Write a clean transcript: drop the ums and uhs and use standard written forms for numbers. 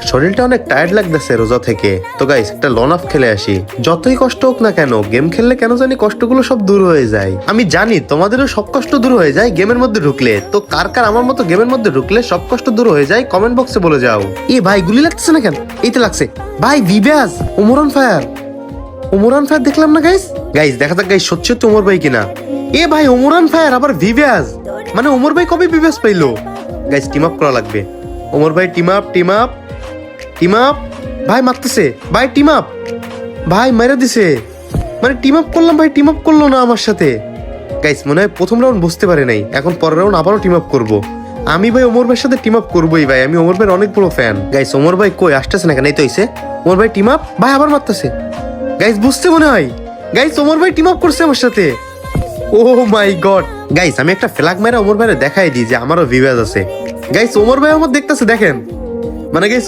শরীরটা অনেক টায়ার্ড লাগতেছে রোজা থেকে। তো গাইস একটা লন অফ খেলে আসি। যতই কষ্ট হোক না কেন, গেম খেললে কেন জানি কষ্টগুলো সব দূর হয়ে যায়। আমি জানি তোমাদেরও সব কষ্ট দূর হয়ে যায় গেমের মধ্যে ঢুকলে। তো কার কার আমার মতো গেমের মধ্যে ঢুকলে সব কষ্ট দূর হয়ে যায় কমেন্ট বক্সে বলে যাও। ভাই গুলি লাগতেছে না কেন? এইতে লাগছে ভাই। ভিভ্যাজ ওমরান ফায়ার, ওমরান ফায়ার দেখলাম না গাইস। গাইস দেখা যাক গাইস সত্যি সত্যি ওমর ভাই কিনা। ভাই ওমরান ফায়ার আবার ভিভ্যাজ, মানে ওমর ভাই কবে ভিভ্যাজ পাইলো? গাইস টিম আপ করা লাগবে। ওমর ভাই team up, team up, team up. ভাই মারতেছে ভাই, টিম আপ। ভাই মেরে দিছে, মানে টিম আপ করলাম ভাই, টিম আপ করলো না আমার সাথে। গাইস মনে হয় প্রথম রাউন্ড বুঝতে পারে নাই, এখন পরের রাউন্ড আবারও টিম আপ করবো। আমি ভাই ওমর ভাইয়ের সাথে টিম আপ করবোই ভাই, আমি ওমর ভাইয়ের অনেক বড় ফ্যান। গাইস ওমর ভাই কই আসতেছে না কেন? এই তো হইছে ওমর ভাই টিম আপ। ভাই আবার মারতেছে। গাইস বুঝতে মনে হয় গাইস ওমর ভাই টিম আপ করছে আমার সাথে। ও মাই গড। গাইস আমি একটা ফ্ল্যাগ মেরে ওমর ভাইরে দেখাই দিই যে আমারও ভিউয়ার্স আছে। গাইস ওমর ভাই আমার দেখতেছে দেখেন, মানে গাইস